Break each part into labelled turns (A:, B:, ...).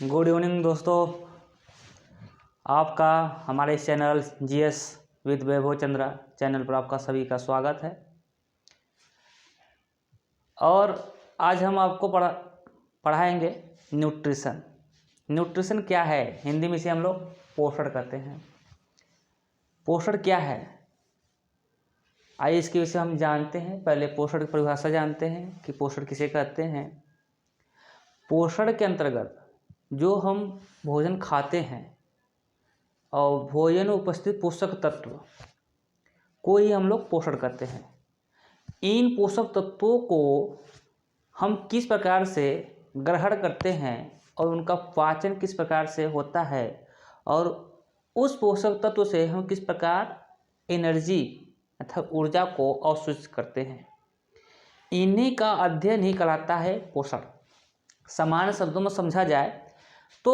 A: Good evening दोस्तों, आपका हमारे इस channel GS with Vaibhav Chandra channel पर आपका सभी का स्वागत है। और आज हम आपको पढ़ाएंगे न्यूट्रिशन। न्यूट्रिशन क्या है, हिंदी में इसे हम लोग पोषण कहते हैं। पोषण क्या है, आइए इसके विषय हम जानते हैं। पहले पोषण की परिभाषा जानते हैं कि पोषण किसे कहते हैं। पोषण के अंतर्गत जो हम भोजन खाते हैं और भोजन में उपस्थित पोषक तत्व को ही हम लोग पोषण कहते हैं। इन पोषक तत्वों को हम किस प्रकार से ग्रहण करते हैं और उनका पाचन किस प्रकार से होता है और उस पोषक तत्व से हम किस प्रकार एनर्जी अर्थात ऊर्जा को अवशोषित करते हैं, इन्हीं का अध्ययन ही कहलाता है पोषण। सामान्य शब्दों में समझा जाए तो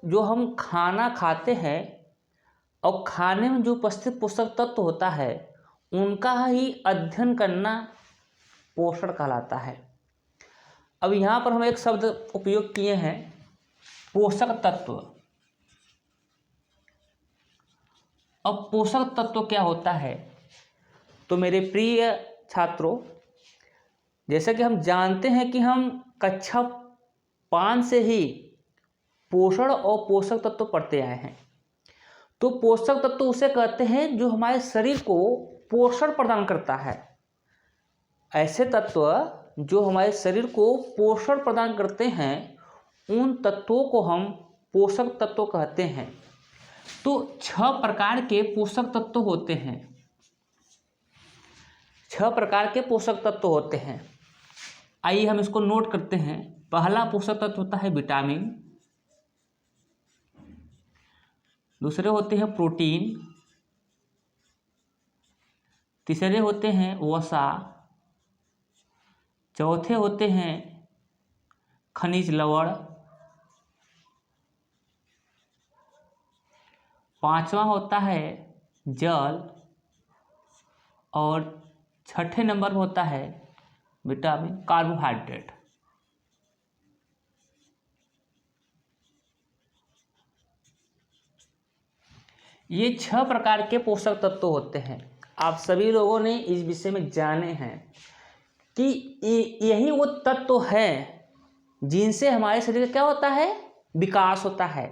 A: जो हम खाना खाते हैं और खाने में जो उपस्थित पोषक तत्व होता है उनका ही अध्ययन करना पोषण कहलाता है। अब यहाँ पर हम एक शब्द उपयोग किए हैं, पोषक तत्व। अब पोषक तत्व क्या होता है, तो मेरे प्रिय छात्रों, जैसा कि हम जानते हैं कि हम कक्षा 5 से ही पोषण और पोषक तत्व पढ़ते आए हैं। तो पोषक तत्व उसे कहते हैं जो हमारे शरीर को पोषण प्रदान करता है। ऐसे तत्व जो हमारे शरीर को पोषण प्रदान करते हैं उन तत्वों को हम पोषक तत्व कहते हैं। तो 6 प्रकार के पोषक तत्व होते हैं। 6 प्रकार के पोषक तत्व होते हैं। आइए हम इसको नोट करते हैं। पहला पोषक तत्व होता है विटामिन, दूसरे होते हैं प्रोटीन, तीसरे होते हैं वसा, चौथे होते हैं खनिज लवण, पांचवा होता है जल और छठे नंबर पर होता है विटामिन कार्बोहाइड्रेट। ये 6 प्रकार के पोषक तत्व होते हैं। आप सभी लोगों ने इस विषय में जाने हैं कि यही वो तत्व हैं जिनसे हमारे शरीर का क्या होता है, विकास होता है।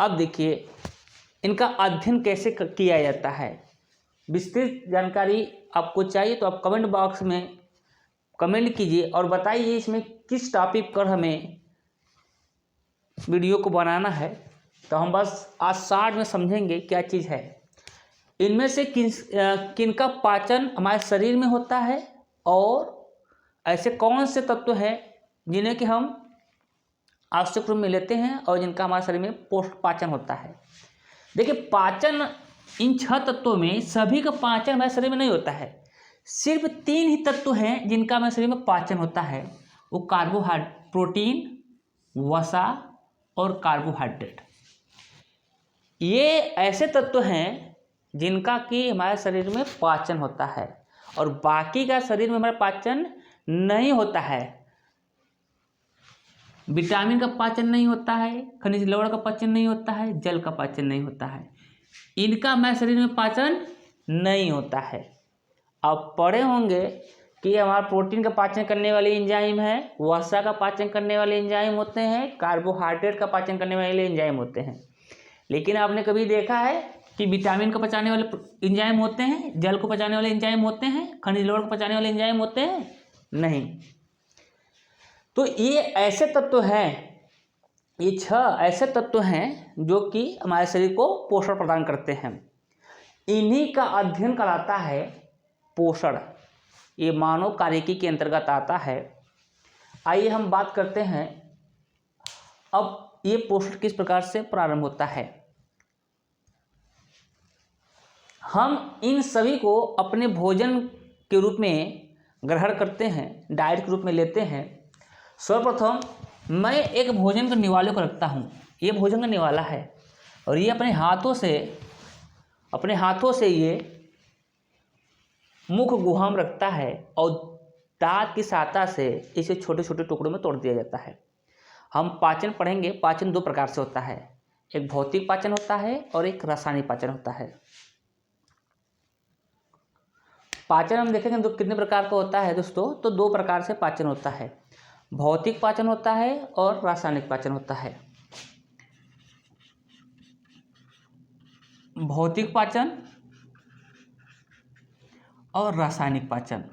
A: अब देखिए इनका अध्ययन कैसे किया जाता है। विस्तृत जानकारी आपको चाहिए तो आप कमेंट बॉक्स में कमेंट कीजिए और बताइए इसमें किस टॉपिक पर हमें वीडियो को बनाना है। तो हम बस आज शॉर्ट में समझेंगे क्या चीज़ है। इनमें से किनका पाचन हमारे शरीर में होता है और ऐसे कौन से तत्व हैं जिन्हें कि हम आवश्यक रूप में लेते हैं और जिनका हमारे शरीर में पाचन होता है। देखिए पाचन, इन 6 तत्वों में सभी का पाचन हमारे शरीर में नहीं होता है। सिर्फ 3 ही तत्व हैं जिनका हमारे शरीर में पाचन होता है, वो प्रोटीन, वसा और कार्बोहाइड्रेट। ये ऐसे तत्व हैं जिनका कि हमारे शरीर में पाचन होता है और बाकी का शरीर में हमारा पाचन नहीं होता है। विटामिन का पाचन नहीं होता है, खनिज लवण का पाचन नहीं होता है, जल का पाचन नहीं होता है। इनका हमारे शरीर में पाचन नहीं होता है। आप पढ़े होंगे कि हमारा प्रोटीन का पाचन करने वाले एंजाइम है, वसा का पाचन करने वाले एंजाइम होते हैं, कार्बोहाइड्रेट का पाचन करने वाले एंजाइम होते हैं। लेकिन आपने कभी देखा है कि विटामिन को पचाने वाले एंजाइम होते हैं, जल को पचाने वाले एंजाइम होते हैं, खनिज लवण को पचाने वाले एंजाइम होते हैं? नहीं। तो ये ऐसे तत्व हैं, ये 6 ऐसे तत्व हैं जो कि हमारे शरीर को पोषण प्रदान करते हैं। इन्हीं का अध्ययन कहलाता है पोषण। ये मानव कार्यकी के अंतर्गत आता है। आइए हम बात करते हैं अब ये पोषण किस प्रकार से प्रारंभ होता है। हम इन सभी को अपने भोजन के रूप में ग्रहण करते हैं, डाइट के रूप में लेते हैं। सर्वप्रथम मैं एक भोजन का निवाले को रखता हूँ। ये भोजन का निवाला है और ये अपने हाथों से ये मुख गुहा में रखता है और दांत की सहायता से इसे छोटे छोटे टुकड़ों में तोड़ दिया जाता है। हम पाचन पढ़ेंगे। पाचन दो प्रकार से होता है, एक भौतिक पाचन होता है और एक रासायनिक पाचन होता है। पाचन हम देखेंगे तो कितने प्रकार का होता है दोस्तों, तो दो प्रकार से पाचन होता है, भौतिक पाचन होता है और रासायनिक पाचन होता है। भौतिक पाचन और रासायनिक पाचन।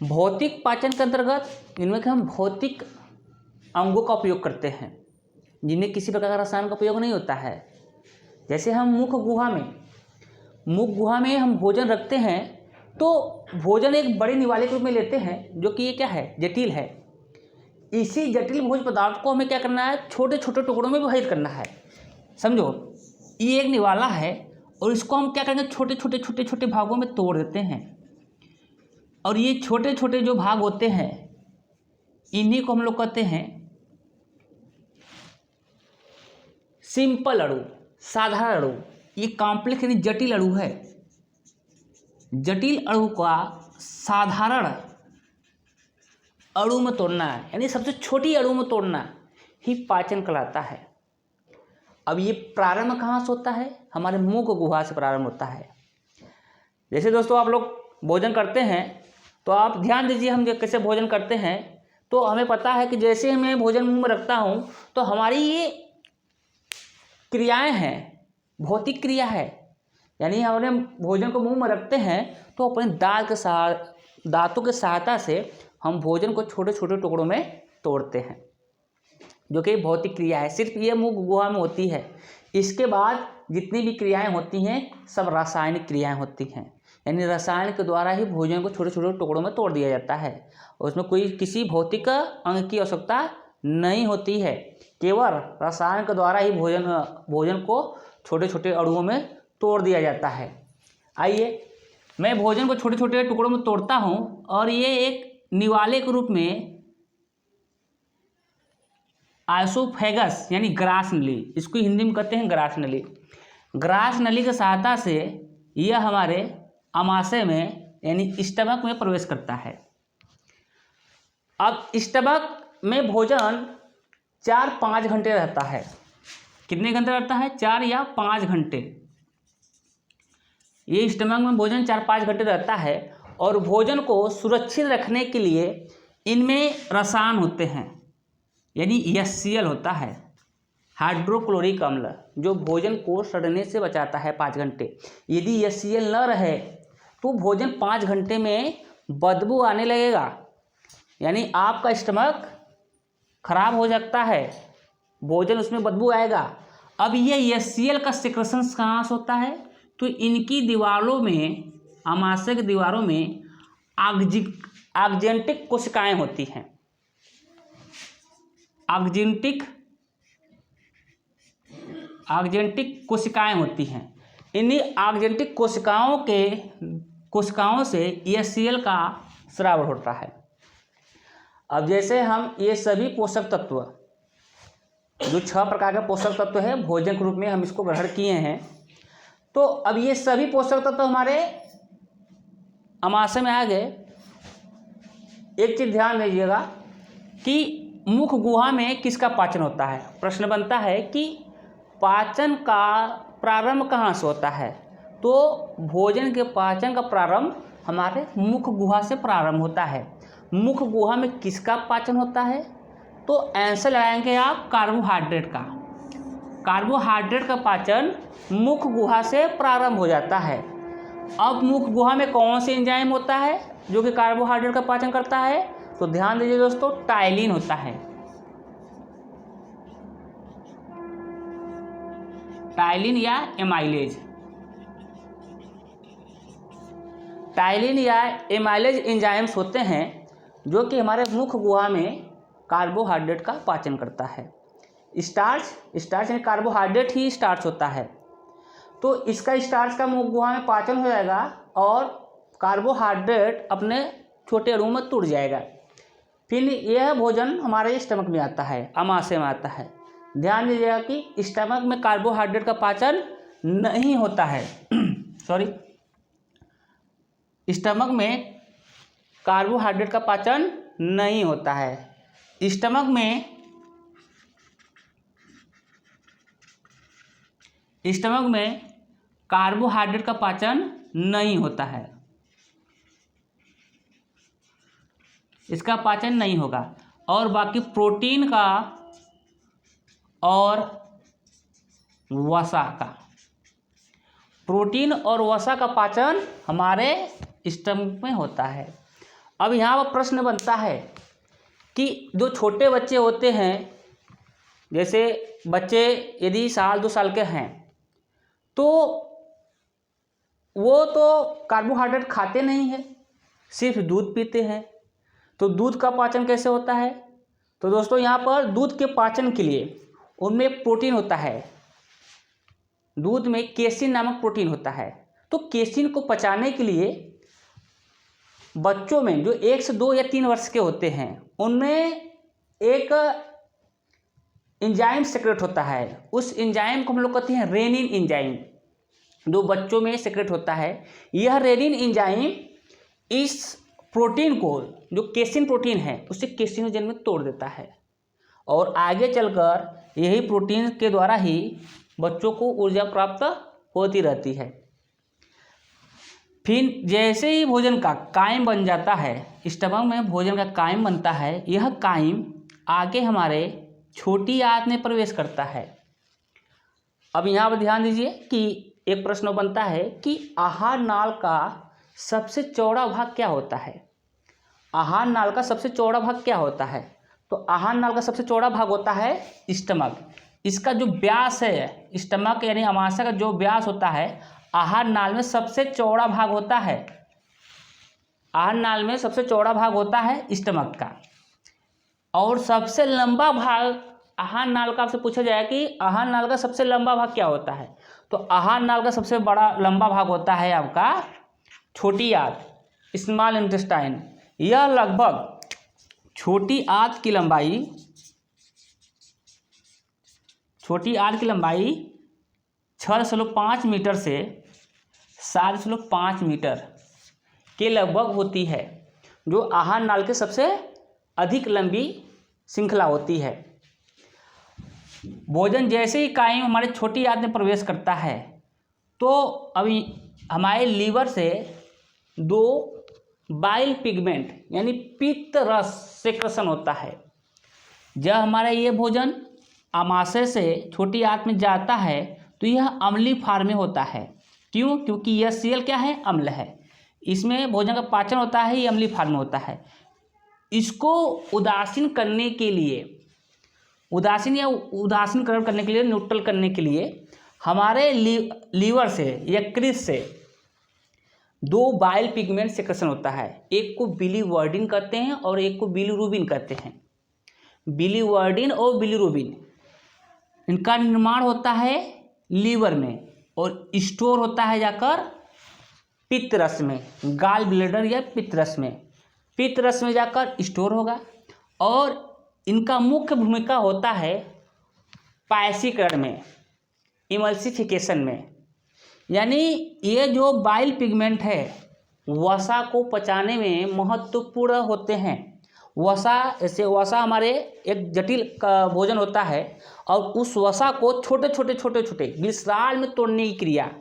A: भौतिक पाचन के अंतर्गत इनमें हम भौतिक अंगों का उपयोग करते हैं, जिनमें किसी प्रकार का रसायन का उपयोग नहीं होता है। जैसे हम मुख गुहा में हम भोजन रखते हैं, तो भोजन एक बड़े निवाले के रूप में लेते हैं, जो कि ये क्या है, जटिल है। इसी जटिल भोज्य पदार्थ को हमें क्या करना है, छोटे छोटे टुकड़ों में विभाजित करना है। समझो, ये एक निवाला है और इसको हम क्या करेंगे, छोटे छोटे छोटे छोटे भागों में तोड़ देते हैं। और ये छोटे छोटे जो भाग होते हैं, इन्हीं को हम लोग कहते हैं सिंपल अणु, साधारण अणु। ये कॉम्प्लेक्स यानी जटिल अणु है। जटिल अणु का साधारण अणु में तोड़ना है, यानी सबसे छोटी अणु में तोड़ना ही पाचन कहलाता है। अब ये प्रारंभ कहाँ से होता है, हमारे मुख गुहा से प्रारंभ होता है। जैसे दोस्तों आप लोग भोजन करते हैं, तो आप ध्यान दीजिए, हम जो कैसे भोजन करते हैं, तो हमें पता है कि जैसे मैं भोजन मुंह में रखता हूँ, तो हमारी ये क्रियाएं हैं, भौतिक क्रिया है। यानी हमने भोजन को मुंह में रखते हैं, तो अपने दांतों की सहायता से हम भोजन को छोटे छोटे टुकड़ों में तोड़ते हैं, जो कि भौतिक क्रिया है। सिर्फ ये मुख गुहा में होती है। इसके बाद जितनी भी क्रियाएं होती हैं, सब रासायनिक क्रियाएं होती हैं। यानी रसायन के द्वारा ही भोजन को छोटे छोटे टुकड़ों में तोड़ दिया जाता है। उसमें कोई किसी भौतिक अंग की आवश्यकता नहीं होती है, केवल रसायन के द्वारा ही भोजन को छोटे छोटे अणुओं में तोड़ दिया जाता है। आइए, मैं भोजन को छोटे छोटे टुकड़ों में तोड़ता हूँ, और ये एक निवाले के रूप में आइसोफेगस यानी ग्रास नली, इसको हिंदी में कहते हैं ग्रास नली। ग्रास नली की सहायता से यह हमारे आमाशय में यानी स्टमक में प्रवेश करता है। अब स्टमक में भोजन 4-5 घंटे रहता है। कितने घंटे रहता है, 4 या 5 घंटे। ये स्टमक में भोजन 4-5 घंटे रहता है। और भोजन को सुरक्षित रखने के लिए इनमें रसायन होते हैं, यानी HCl होता है, हाइड्रोक्लोरिक अम्ल, जो भोजन को सड़ने से बचाता है 5 घंटे। यदि HCl न रहे तो भोजन 5 घंटे में बदबू आने लगेगा, यानी आपका स्टमक खराब हो सकता है, भोजन उसमें बदबू आएगा। अब ये HCl का सिक्रेशन कहाँ से होता है, तो इनकी दीवारों में, आमाशय की दीवारों में आक्जेंटिक कोशिकाएं होती हैं। आक्जेंटिक कोशिकाएं होती हैं। इन्हीं आक्जेंटिक कोशिकाओं से HCl का स्राव होता है। अब जैसे हम ये सभी पोषक तत्व, जो 6 प्रकार के पोषक तत्व है, भोजन के रूप में हम इसको ग्रहण किए हैं, तो अब ये सभी पोषक तत्व हमारे आमाशय में आ गए। एक चीज ध्यान दीजिएगा कि मुख गुहा में किसका पाचन होता है। प्रश्न बनता है कि पाचन का प्रारंभ कहाँ से होता है, तो भोजन के पाचन का प्रारंभ हमारे मुख गुहा से प्रारंभ होता है। मुख गुहा में किसका पाचन होता है, तो आंसर लगाएंगे आप कार्बोहाइड्रेट का। कार्बोहाइड्रेट का पाचन मुख गुहा से प्रारंभ हो जाता है। अब मुख गुहा में कौन सी एंजाइम होता है जो कि कार्बोहाइड्रेट का पाचन करता है, तो ध्यान दीजिए दोस्तों, टाइलिन होता है। टाइलिन या एमाइलेज। टाइलिन या एमाइलेज एंजाइम्स होते हैं जो कि हमारे मुख गुहा में कार्बोहाइड्रेट का पाचन करता है। स्टार्च यानी कार्बोहाइड्रेट ही स्टार्च होता है, तो इसका स्टार्च का मुख गुहा में पाचन हो जाएगा और कार्बोहाइड्रेट अपने छोटे अणु में टूट जाएगा। फिर यह भोजन हमारे स्टमक में आता है, आमाशय में आता है। ध्यान दीजिएगा कि स्टमक में कार्बोहाइड्रेट का पाचन नहीं होता है सॉरी, स्टमक में कार्बोहाइड्रेट का पाचन नहीं होता है। स्टमक में कार्बोहाइड्रेट का पाचन नहीं होता है, इसका पाचन नहीं होगा। और बाकी प्रोटीन का और वसा का, प्रोटीन और वसा का पाचन हमारे स्टमक में होता है। अब यहाँ पर प्रश्न बनता है कि जो छोटे बच्चे होते हैं, जैसे बच्चे यदि 1-2 साल के हैं, तो वो तो कार्बोहाइड्रेट खाते नहीं हैं, सिर्फ दूध पीते हैं, तो दूध का पाचन कैसे होता है? तो दोस्तों यहाँ पर दूध के पाचन के लिए उनमें प्रोटीन होता है, दूध में केसिन नामक प्रोटीन होता है। तो केसिन को पचाने के लिए बच्चों में जो 1 से 2 या 3 वर्ष के होते हैं, उनमें एक एंजाइम सेक्रेट होता है। उस एंजाइम को हम लोग कहते हैं रेनिन एंजाइम, जो बच्चों में सेक्रेट होता है। यह रेनिन एंजाइम इस प्रोटीन को, जो केसिन प्रोटीन है, उसे केसिनोजन में तोड़ देता है और आगे चलकर यही प्रोटीन के द्वारा ही बच्चों को ऊर्जा प्राप्त होती रहती है। फिर जैसे ही भोजन का काइम बन जाता है, स्टमक में भोजन का काइम बनता है, यह काइम आगे हमारे छोटी आंत में प्रवेश करता है। अब यहाँ पर ध्यान दीजिए कि एक प्रश्न बनता है कि आहार नाल का सबसे चौड़ा भाग क्या होता है? आहार नाल का सबसे चौड़ा भाग क्या होता है? तो आहार नाल का सबसे चौड़ा भाग होता है स्टमक। इसका जो व्यास है, स्टमक यानी अमाशय का जो व्यास होता है, आहार नाल में सबसे चौड़ा भाग होता है। आहार नाल में सबसे चौड़ा भाग होता है स्टमक का। और सबसे लंबा भाग आहार नाल का आपसे पूछा जाए कि आहार नाल का सबसे लंबा भाग क्या होता है? तो आहार नाल का सबसे बड़ा लंबा भाग होता है आपका छोटी आंत, स्मॉल इंटेस्टाइन। यह लगभग छोटी आंत की लंबाई 6.5 मीटर से 7.5 मीटर के लगभग होती है, जो आहार नाल के सबसे अधिक लंबी श्रृंखला होती है। भोजन जैसे ही काइम हमारे छोटी आंत में प्रवेश करता है, तो अभी हमारे लीवर से 2 बाइल पिगमेंट यानी पित्त रस सेक्रेशन होता है। जब हमारा ये भोजन आमाशय से छोटी आंत में जाता है, तो यह अम्लीय फॉर्म में होता है। क्यों? क्योंकि यह सेल क्या है? अम्ल है। इसमें भोजन का पाचन होता है, ये अम्लीय फॉर्म में होता है। इसको उदासीन करने के लिए, उदासीनकरण करने के लिए, न्यूट्रल करने के लिए हमारे लीवर से, यकृत से 2 बाइल पिगमेंट सेक्रेशन होता है। एक को बिलीवर्डिन कहते हैं और एक को बिलीरुबिन कहते हैं। बिलीवर्डिन और बिलीरुबिन, इनका निर्माण होता है लीवर में और स्टोर होता है जाकर पित्त रस में, गाल ब्लैडर या पित्त रस में। पित्त रस में जाकर स्टोर होगा और इनका मुख्य भूमिका होता है पायसीकरण में, इमल्सिफिकेशन में। यानी ये जो बाइल पिगमेंट है, वसा को पचाने में महत्वपूर्ण होते हैं। वसा हमारे एक जटिल भोजन होता है और उस वसा को छोटे छोटे ग्लिसरॉल में तोड़ने की क्रिया,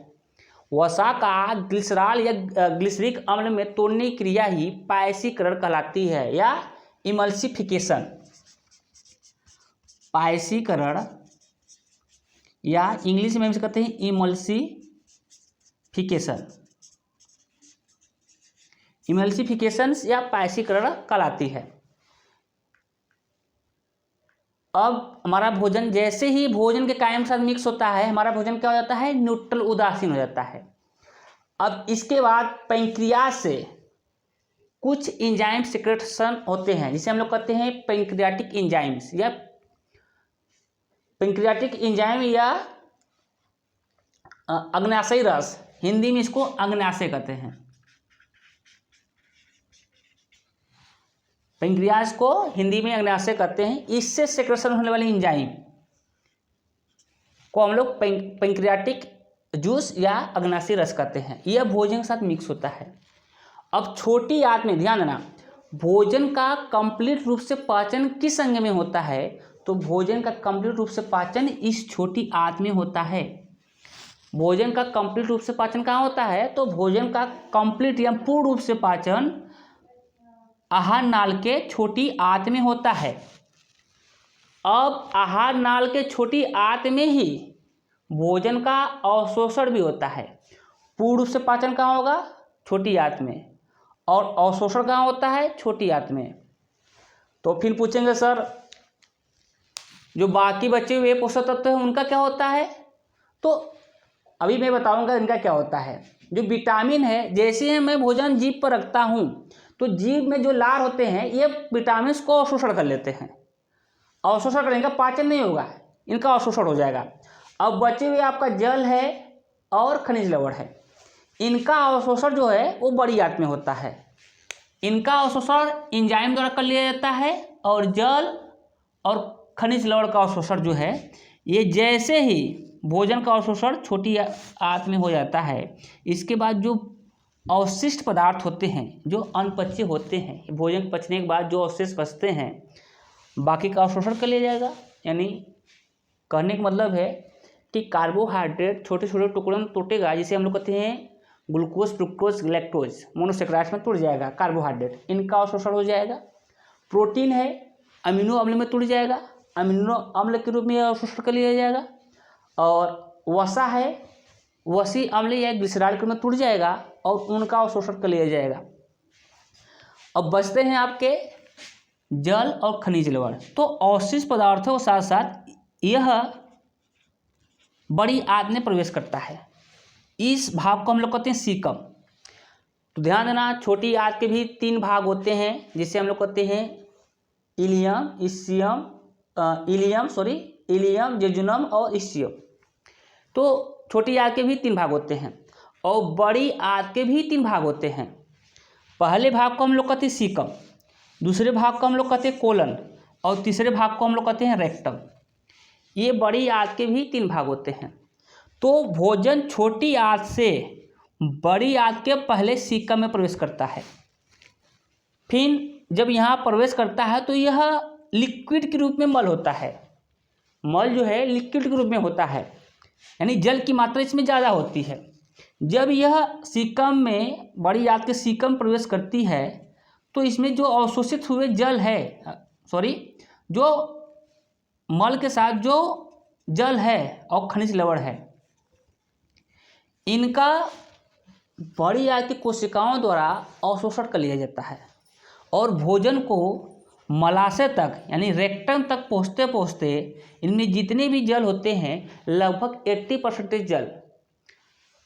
A: वसा का ग्लिसरॉल या ग्लिसरिक अम्ल में तोड़ने की क्रिया ही पायसीकरण कहलाती है या इमल्सिफिकेशन। पायसीकरण या इंग्लिश में भी कहते हैं इमल्सिफिकेशन या पायसीकरण कहलाती है। अब हमारा भोजन जैसे ही भोजन के कायम साथ मिक्स होता है, हमारा भोजन क्या हो जाता है? न्यूट्रल, उदासीन हो जाता है। अब इसके बाद पैंक्रियाज से कुछ एंजाइम सिक्रेशन होते हैं, जिसे हम लोग कहते हैं पैंक्रियाटिक एंजाइम्स या पैंक्रियाटिक एंजाइम या अग्न्याशयी रस, हिंदी में इसको अग्न्याशय कहते हैं। पैंक्रियाज को हिंदी में अग्न्याशय कहते हैं। इससे सेक्रेशन होने वाली एंजाइम को हम लोग पैंक्रियाटिक जूस या अग्न्याशयी रस कहते हैं। यह भोजन के साथ मिक्स होता है अब छोटी आंत में ध्यान देना, भोजन का कंप्लीट रूप से पाचन किस अंग में होता है? तो भोजन का कंप्लीट रूप से पाचन इस छोटी आंत में होता है। भोजन का कंप्लीट रूप से पाचन कहाँ होता है? तो भोजन का कंप्लीट या पूर्ण रूप से पाचन आहार नाल के छोटी आंत में होता है। अब आहार नाल के छोटी आंत में ही भोजन का अवशोषण भी होता है। पूर्ण रूप से पाचन कहाँ होगा? छोटी आंत में, और अवशोषण कहाँ होता है? छोटी आंत में। तो फिर पूछेंगे सर जो बाकी बचे हुए पोषक तत्व हैं उनका क्या होता है? तो अभी मैं बताऊंगा इनका क्या होता है। जो विटामिन है, जैसे ही मैं भोजन जीभ पर रखता हूँ तो जीभ में जो लार होते हैं ये विटामिन को अवशोषण कर लेते हैं। अवशोषण करेंगे, पाचन नहीं होगा, इनका अवशोषण हो जाएगा। अब बचे हुए आपका जल है और खनिज लवण है, इनका अवशोषण जो है वो बड़ी आंत में होता है। इनका अवशोषण एंजाइम द्वारा कर लिया जाता है, और जल और खनिज लवण का अवशोषण जो है ये जैसे ही भोजन का अवशोषण छोटी आंत में हो जाता है, इसके बाद जो अवशिष्ट पदार्थ होते हैं, जो अनपचे होते हैं, भोजन पचने के बाद जो अवशेष बचते हैं, बाकी का अवशोषण कर लिया जाएगा। यानी कहने का मतलब है कि कार्बोहाइड्रेट छोटे छोटे टुकड़ों में टूटेगा, जिसे हम लोग कहते हैं ग्लूकोज, फ्रुक्टोज, ग्लैक्टोज, मोनोसेक्राइड्स में टूट जाएगा कार्बोहाइड्रेट, इनका अवशोषण हो जाएगा। प्रोटीन है, अमीनो अम्ल में टूट जाएगा, अमीनो अम्ल के रूप में अवशोषण कर लिया जाएगा। और वसा है, वसी अम्ल या ग्लिसरॉल के रूप में टूट जाएगा और उनका अवशोषण कर लिया जाएगा। अब बचते हैं आपके जल और खनिज लवण। तो अवशिष्ट पदार्थों के साथ साथ यह बड़ी आंत में प्रवेश करता है। इस भाग को हम लोग कहते हैं सीकम। तो ध्यान देना, छोटी आंत के भी 3 भाग होते हैं, जिसे हम लोग कहते हैं इलियम, जेजुनम और इसियम। तो छोटी आंत के भी 3 भाग होते हैं और बड़ी आंत के भी 3 भाग होते हैं। पहले भाग को हम लोग कहते हैं सीकम, दूसरे भाग को हम लोग कहते हैं कोलन, और तीसरे भाग को हम लोग कहते हैं रेक्टम। ये बड़ी आंत के भी 3 भाग होते हैं। तो भोजन छोटी आंत से बड़ी आंत के पहले सीकम में प्रवेश करता है। फिर जब यहाँ प्रवेश करता है तो यह लिक्विड के रूप में मल होता है। मल जो है लिक्विड के रूप में होता है, यानी जल की मात्रा इसमें ज़्यादा होती है। जब यह सीकम में, बड़ी आंत के सीकम प्रवेश करती है तो इसमें जो अवशोषित हुए जल है, जो मल के साथ जो जल है और खनिज लवण है, इनका बड़ी आंत की कोशिकाओं द्वारा अवशोषण कर लिया जाता है और भोजन को मलाशय तक यानी रेक्टम तक पहुँचते पहुँचते इनमें जितने भी जल होते हैं लगभग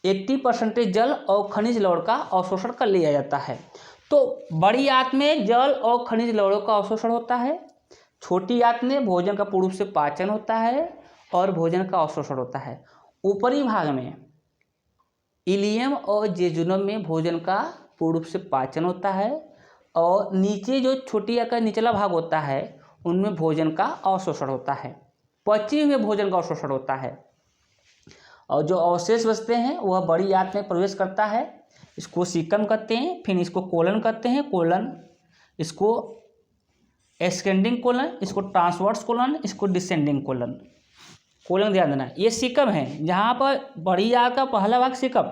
A: 80% जल और खनिज लवण का अवशोषण कर लिया जाता है। तो बड़ी आंत में जल और खनिज लवणों का अवशोषण होता है, छोटी आंत में भोजन का पूर्ण रूप से पाचन होता है और भोजन का अवशोषण होता है। ऊपरी भाग में इलियम और जेजुनम में भोजन का पूर्ण रूप से पाचन होता है, और नीचे जो छोटी आंत का निचला भाग होता है उनमें भोजन का अवशोषण होता है, पचे हुए भोजन का अवशोषण होता है। और जो अवशेष बचते हैं वह बड़ी आंत में प्रवेश करता है, इसको सीकम कहते हैं, फिर इसको कोलन कहते हैं, कोलन, इसको एस्केंडिंग कोलन, इसको ट्रांसवर्स कोलन, इसको डिसेंडिंग कोलन। कोलन ध्यान देना, ये सीकम है जहाँ पर बड़ी आंत का पहला भाग सीकम,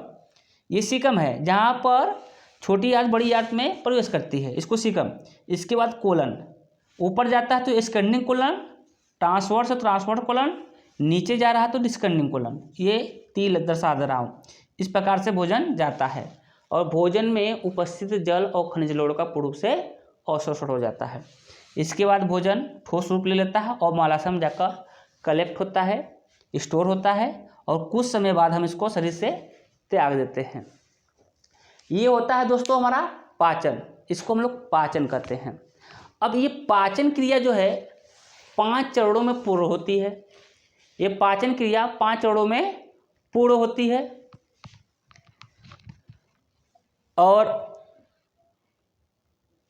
A: ये सीकम है जहाँ पर छोटी आंत बड़ी आंत में प्रवेश करती है, इसको सीकम। इसके बाद कोलन, ऊपर जाता है तो एस्केंडिंग कोलन, ट्रांसवर्स कोलन, नीचे जा रहा है तो डिसेंडिंग कोलन। ये 3 दर्शा दे रहा हूँ। इस प्रकार से भोजन जाता है और भोजन में उपस्थित जल और खनिज लवण का पूर्ण रूप से अवशोषण हो जाता है। इसके बाद भोजन ठोस रूप ले लेता है और मलाशय में जाकर कलेक्ट होता है, स्टोर होता है, और कुछ समय बाद हम इसको शरीर से त्याग देते हैं। ये होता है दोस्तों हमारा पाचन, इसको हम लोग पाचन कहते हैं। अब ये पाचन क्रिया जो है 5 चरणों में पूर्ण होती है। ये पाचन क्रिया 5 चरणों में पूर्ण होती है। और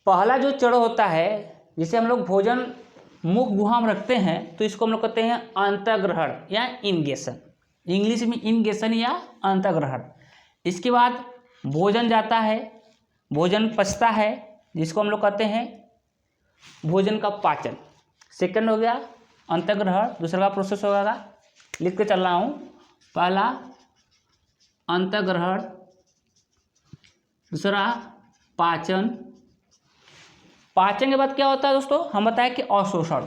A: पहला जो चरण होता है, जिसे हम लोग भोजन मुख गुहा में रखते हैं, तो इसको हम लोग कहते हैं अंतर्ग्रहण या इनगेशन, इंग्लिश में इनगेशन या अंतर्ग्रहण। इसके बाद भोजन जाता है, भोजन पचता है, जिसको हम लोग कहते हैं भोजन का पाचन। सेकंड हो गया अंतर्ग्रहण, दूसरा का प्रोसेस होगा, लिख के चल रहा हूँ। पहला अंतर्ग्रहण, दूसरा पाचन। पाचन के बाद क्या होता है दोस्तों, हम बताएं कि अवशोषण।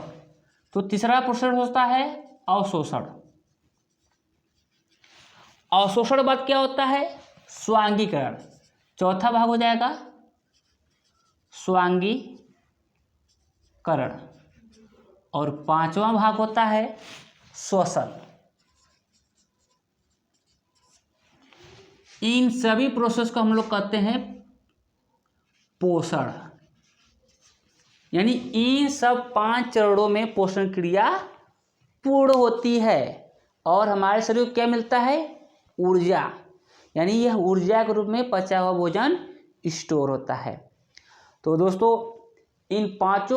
A: तो तीसरा प्रोसेस होता है अवशोषण। अवशोषण के बाद क्या होता है, स्वांगीकरण। चौथा भाग हो जाएगा स्वांगीकरण, और पांचवा भाग होता है श्वसन। इन सभी प्रोसेस को हम लोग कहते हैं पोषण। यानी इन सब 5 चरणों में पोषण क्रिया पूर्ण होती है और हमारे शरीर को क्या मिलता है, ऊर्जा। यानी यह ऊर्जा के रूप में पचा हुआ भोजन स्टोर होता है। तो दोस्तों इन 5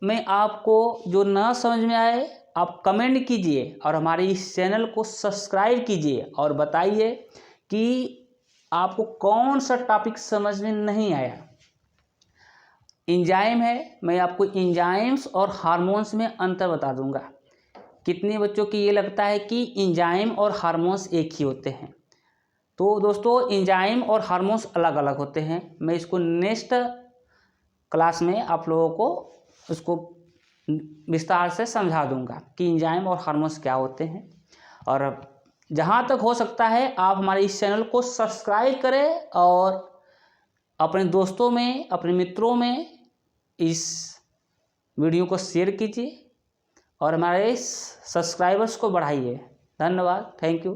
A: में आपको जो न समझ में आए आप कमेंट कीजिए और हमारे इस चैनल को सब्सक्राइब कीजिए और बताइए कि आपको कौन सा टॉपिक समझ में नहीं आया। एंजाइम है, मैं आपको एंजाइम्स और हार्मोन्स में अंतर बता दूंगा। कितने बच्चों की ये लगता है कि एंजाइम और हार्मोन्स एक ही होते हैं। तो दोस्तों एंजाइम और हार्मोन्स अलग अलग होते हैं। मैं इसको नेक्स्ट क्लास में आप लोगों को उसको विस्तार से समझा दूंगा कि एंजाइम और हार्मोन्स क्या होते हैं। और जहाँ तक हो सकता है आप हमारे इस चैनल को सब्सक्राइब करें और अपने दोस्तों में, अपने मित्रों में इस वीडियो को शेयर कीजिए और हमारे सब्सक्राइबर्स को बढ़ाइए। धन्यवाद, थैंक यू।